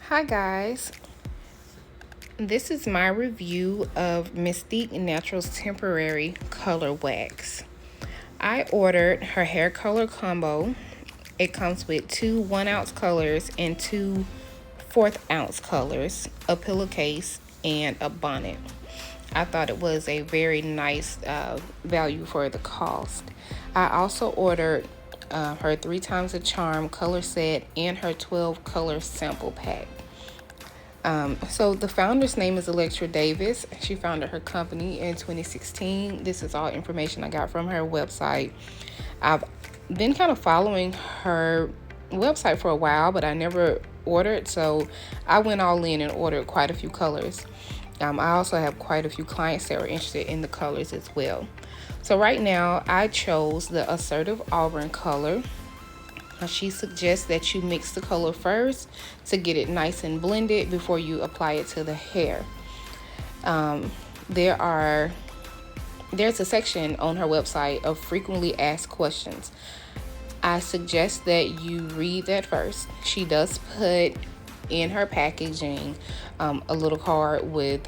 Hi guys, this is my review of Mysteek Naturals Temporary Color Wax. I ordered her hair color combo. It comes with two 1 ounce colors and two 1/4 ounce colors, a pillowcase, and a bonnet. I thought it was a very nice value for the cost. I also ordered her 3 times a charm color set and her 12 color sample pack. So the founder's name is Electra Davis. She founded her company in 2016. This is all information I got from her website. I've been kind of following her website for a while, but I never ordered, so I went all in and ordered quite a few colors. I also have quite a few clients that were interested in the colors as well. So right now I chose the Assertive Auburn color. She suggests that you mix the color first to get it nice and blended before you apply it to the hair. There's a section on her website of frequently asked questions. I suggest that you read that first. She does put in her packaging a little card with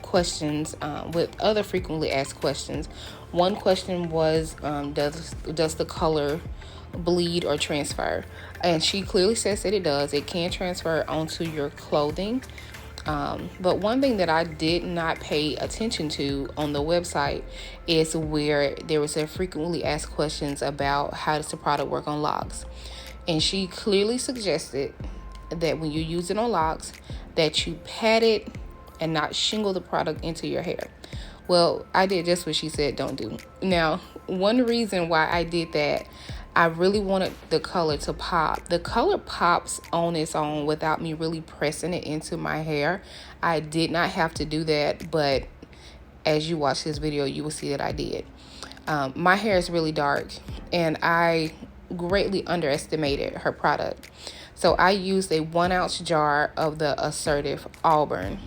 questions, with other frequently asked questions. One question was, does the color bleed or transfer? And she clearly says that it does. It can transfer onto your clothing. But one thing that I did not pay attention to on the website is where there was a frequently asked questions about how does the product work on locks. And she clearly suggested that when you use it on locks, that you pat it and not shingle the product into your hair. Well, I did just what she said don't do. Now, one reason why I did that, I really wanted the color to pop. The color pops on its own without me really pressing it into my hair. I did not have to do that, but as you watch this video, you will see that I did. My hair is really dark, and I greatly underestimated her product. So I used a 1 ounce jar of the Assertive Auburn.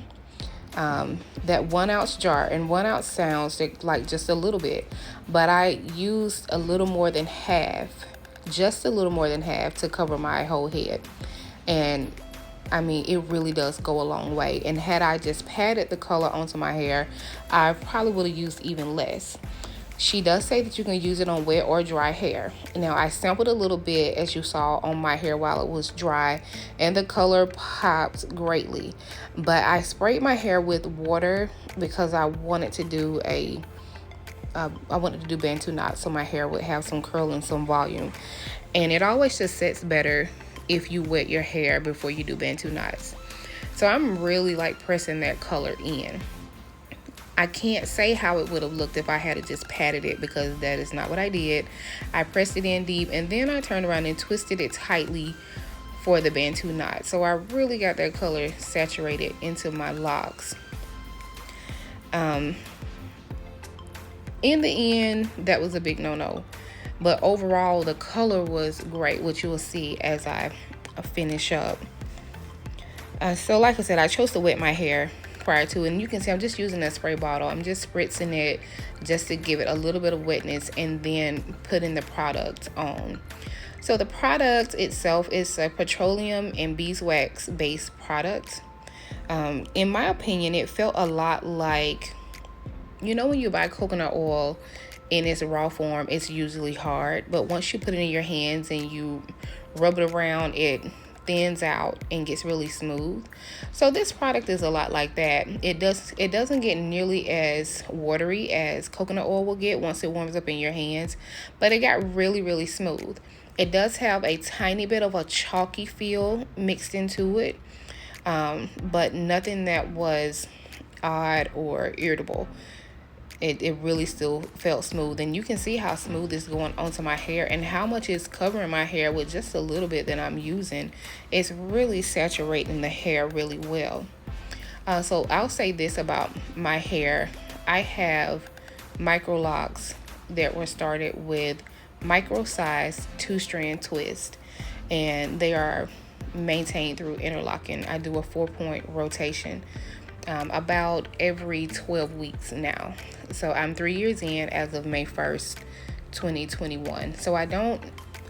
That 1 ounce jar, and 1 ounce sounds like just a little bit, but I used a little more than half, just a little more than half to cover my whole head. And I mean, it really does go a long way. And had I just patted the color onto my hair, I probably would have used even less. She does say that you can use it on wet or dry hair. Now, I sampled a little bit, as you saw, on my hair while it was dry, and the color popped greatly. But I sprayed my hair with water because I wanted to do Bantu knots so my hair would have some curl and some volume. And it always just sets better if you wet your hair before you do Bantu knots. So I'm really like pressing that color in. I can't say how it would have looked if I had just patted it, because that is not what I did. I pressed it in deep, and then I turned around and twisted it tightly for the Bantu knot. So I really got that color saturated into my locks. In the end, that was a big no-no. But overall, the color was great, which you will see as I finish up. So like I said, I chose to wet my hair prior to, and you can see I'm just using a spray bottle. I'm just spritzing it just to give it a little bit of wetness, and then putting the product on. So the product itself is a petroleum and beeswax based product. In my opinion, it felt a lot like, you know, when you buy coconut oil in its raw form, it's usually hard, but once you put it in your hands and you rub it around, it thins out and gets really smooth. So this product is a lot like that. It doesn't get nearly as watery as coconut oil will get once it warms up in your hands, but it got really smooth. It does have a tiny bit of a chalky feel mixed into it, but nothing that was odd or irritable. It really still felt smooth, and you can see how smooth it's going onto my hair and how much it's covering my hair with just a little bit that I'm using. It's really saturating the hair really well. So I'll say this about my hair. I have Microlocs that were started with micro size 2-strand twist, and they are maintained through interlocking. I do a 4-point rotation about every 12 weeks now. So I'm 3 years in as of May 1st, 2021. So I don't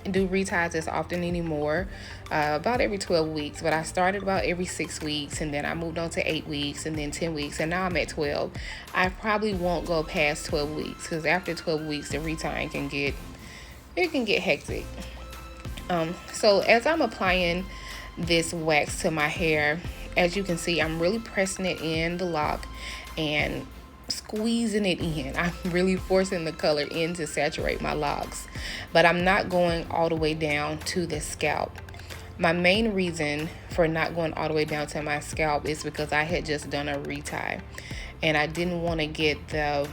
do reties as often anymore, about every 12 weeks, but I started about every 6 weeks, and then I moved on to 8 weeks, and then 10 weeks, and now I'm at 12. I probably won't go past 12 weeks, because after 12 weeks the retying can get hectic. So as I'm applying this wax to my hair, as you can see, I'm really pressing it in the lock and squeezing it in. I'm really forcing the color in to saturate my locks, but I'm not going all the way down to the scalp. My main reason for not going all the way down to my scalp is because I had just done a retie, and I didn't want to get the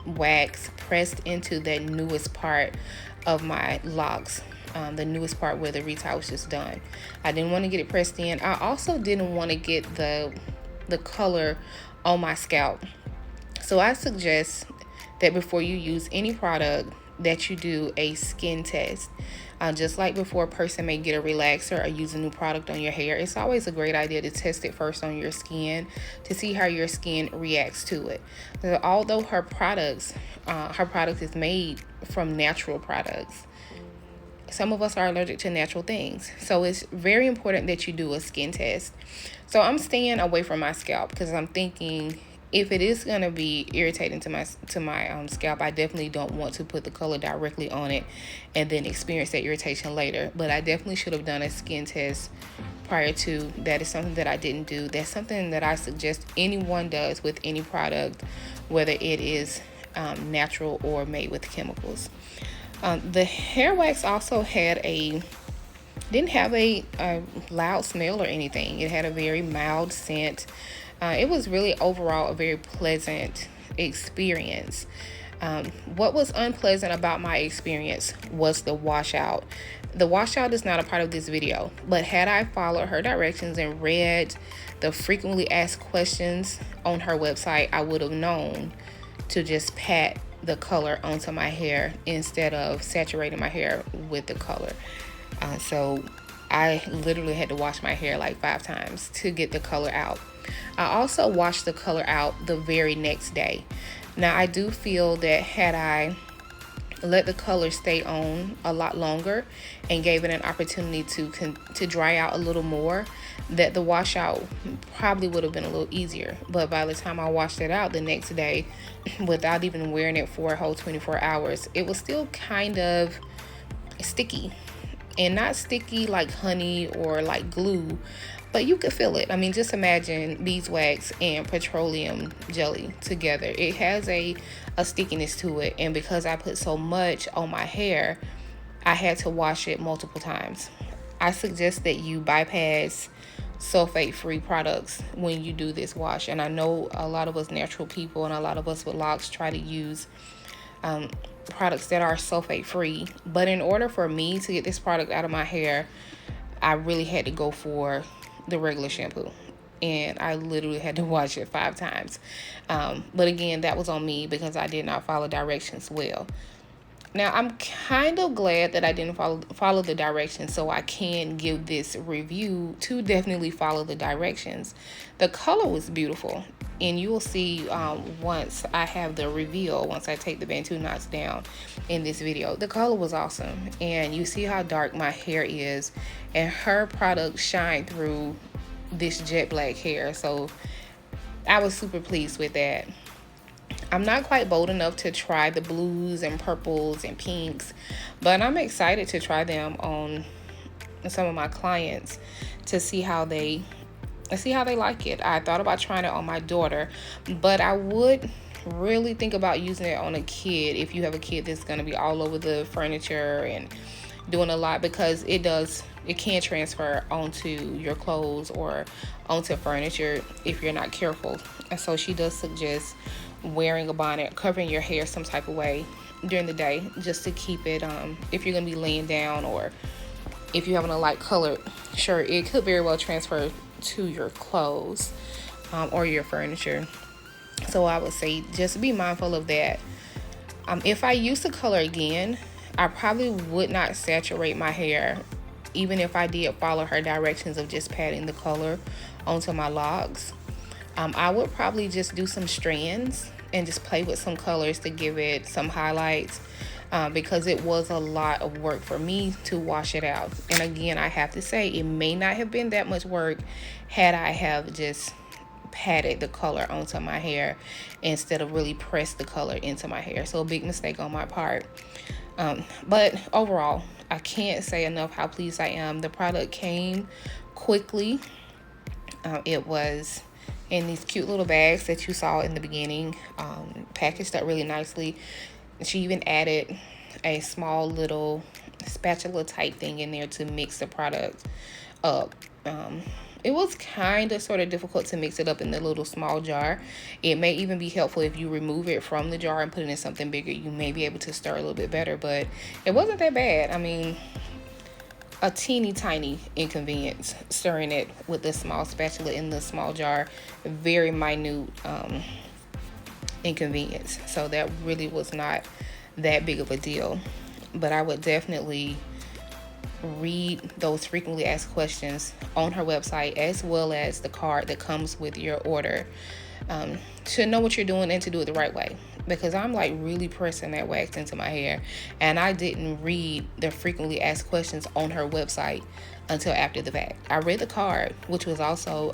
wax pressed into that newest part of my locks, the newest part where the retie was just done. I didn't want to get it pressed in. I also didn't want to get the color on my scalp. So I suggest that before you use any product, that you do a skin test. Just like before a person may get a relaxer or use a new product on your hair, it's always a great idea to test it first on your skin to see how your skin reacts to it. So although her product is made from natural products, some of us are allergic to natural things. So it's very important that you do a skin test. So I'm staying away from my scalp because I'm thinking, if it is going to be irritating to my scalp, I definitely don't want to put the color directly on it and then experience that irritation later. But I definitely should have done a skin test prior to. That is something that I didn't do. That's something that I suggest anyone does with any product, whether it is natural or made with chemicals. The hair wax also didn't have a loud smell or anything. It had a very mild scent. It was really overall a very pleasant experience. What was unpleasant about my experience was the washout. The washout is not a part of this video, but had I followed her directions and read the frequently asked questions on her website, I would have known to just pat the color onto my hair instead of saturating my hair with the color. So I literally had to wash my hair like 5 times to get the color out. I also washed the color out the very next day. Now I do feel that had I let the color stay on a lot longer and gave it an opportunity to dry out a little more, that the washout probably would have been a little easier. But by the time I washed it out the next day, without even wearing it for a whole 24 hours, it was still kind of sticky. And not sticky like honey or like glue, but you could feel it. I mean, just imagine beeswax and petroleum jelly together. It has a stickiness to it, and because I put so much on my hair, I had to wash it multiple times. I suggest that you bypass sulfate-free products when you do this wash. And I know a lot of us natural people and a lot of us with locks try to use products that are sulfate free, but in order for me to get this product out of my hair, I really had to go for the regular shampoo, and I literally had to wash it 5 times. But again, that was on me because I did not follow directions well. Now I'm kind of glad that I didn't follow the directions, so I can give this review to definitely follow the directions. The color was beautiful, and you will see once I have the reveal, once I take the Bantu knots down in this video. The color was awesome, and you see how dark my hair is, and her product shined through this jet black hair, so I was super pleased with that. I'm not quite bold enough to try the blues and purples and pinks, but I'm excited to try them on some of my clients to see how they like it. I thought about trying it on my daughter, but I would really think about using it on a kid if you have a kid that's going to be all over the furniture and doing a lot, because it can transfer onto your clothes or onto furniture if you're not careful. And so she does suggest wearing a bonnet, covering your hair some type of way during the day, just to keep it if you're gonna be laying down, or if you're having a light colored shirt, it could very well transfer to your clothes or your furniture. So I would say just be mindful of that. If I use the color again, I probably would not saturate my hair, even if I did follow her directions of just patting the color onto my locks. I would probably just do some strands and just play with some colors to give it some highlights. because it was a lot of work for me to wash it out. And again, I have to say, it may not have been that much work had I have just patted the color onto my hair instead of really pressed the color into my hair. So a big mistake on my part. But overall, I can't say enough how pleased I am. The product came quickly. It was in these cute little bags that you saw in the beginning, packaged up really nicely. She even added a small little spatula type thing in there to mix the product up. It was kind of sort of difficult to mix it up in the little small jar. It may even be helpful if you remove it from the jar and put it in something bigger. You may be able to stir a little bit better, but it wasn't that bad. I mean, a teeny tiny inconvenience stirring it with the small spatula in the small jar. Very minute inconvenience. So that really was not that big of a deal. But I would definitely read those frequently asked questions on her website, as well as the card that comes with your order, to know what you're doing and to do it the right way. Because I'm like really pressing that wax into my hair, and I didn't read the frequently asked questions on her website until after the fact. I read the card, which was also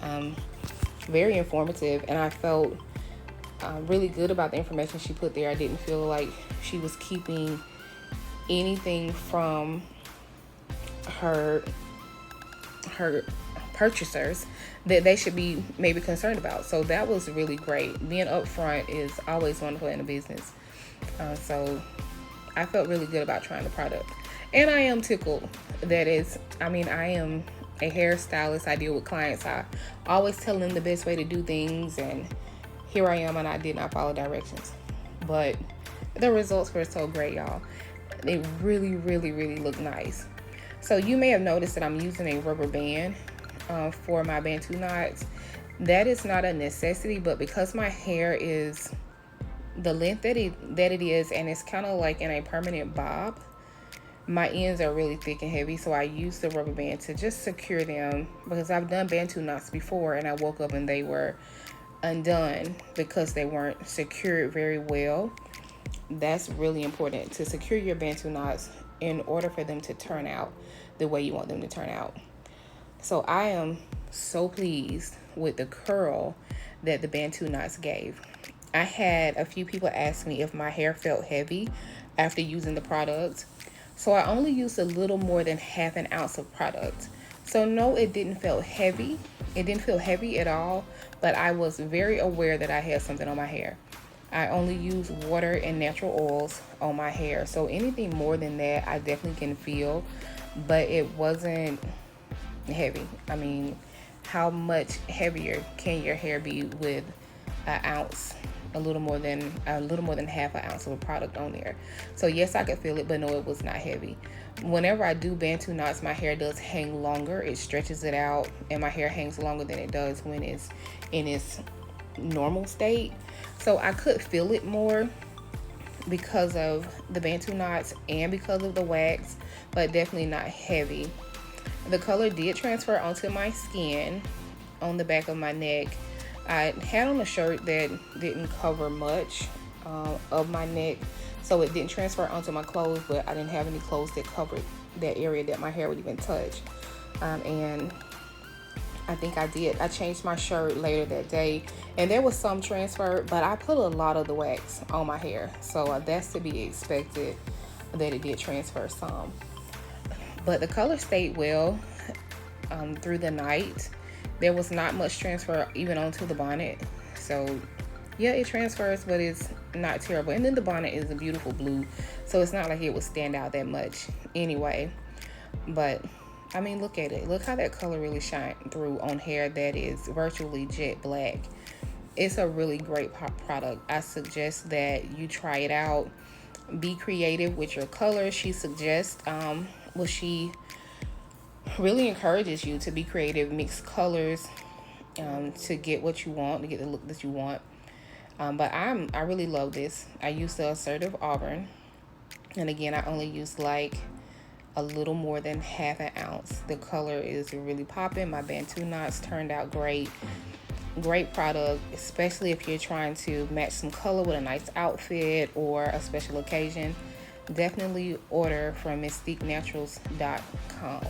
very informative, and I felt really good about the information she put there. I didn't feel like she was keeping anything from her purchasers that they should be maybe concerned about. So that was really great. Being upfront is always wonderful in a business. So I felt really good about trying the product. And I am tickled that I am a hairstylist. I deal with clients. I always tell them the best way to do things, and here I am, and I did not follow directions. But the results were so great, y'all. They really, really, really look nice. So you may have noticed that I'm using a rubber band for my Bantu knots. That is not a necessity, but because my hair is the length that it is, and it's kind of like in a permanent bob, my ends are really thick and heavy, so I use the rubber band to just secure them, because I've done Bantu knots before and I woke up and they were undone because they weren't secured very well. That's really important, to secure your Bantu knots in order for them to turn out the way you want them to turn out. So I am so pleased with the curl that the Bantu knots gave. I had a few people ask me if my hair felt heavy after using the product. So I only used a little more than half an ounce of product. So no, it didn't feel heavy. It didn't feel heavy at all, but I was very aware that I had something on my hair. I only use water and natural oils on my hair. So anything more than that, I definitely can feel, but it wasn't heavy. I mean, how much heavier can your hair be with an ounce, a little more than half an ounce of a product on there? So yes, I could feel it, but no, it was not heavy. Whenever I do Bantu knots, my hair does hang longer. It stretches it out, and my hair hangs longer than it does when it's in its normal state. So I could feel it more because of the Bantu knots and because of the wax, but definitely not heavy. The color did transfer onto my skin on the back of my neck. I had on a shirt that didn't cover much of my neck, so it didn't transfer onto my clothes, but I didn't have any clothes that covered that area that my hair would even touch. And I think I changed my shirt later that day, and there was some transfer, but I put a lot of the wax on my hair, so that's to be expected that it did transfer some. But the color stayed well through the night. There was not much transfer even onto the bonnet. So yeah, it transfers, but it's not terrible. And then the bonnet is a beautiful blue, so it's not like it would stand out that much anyway. But I mean, look at it. Look how that color really shined through on hair that is virtually jet black. It's a really great product. I suggest that you try it out. Be creative with your colors. She suggests, she really encourages you to be creative, mix colors to get what you want, to get the look that you want. But I really love this. I use the Assertive Auburn, and again, I only use like a little more than half an ounce. The color is really popping. My Bantu knots turned out great. Great product, especially if you're trying to match some color with a nice outfit or a special occasion. definitely order from MysteekNaturals.com.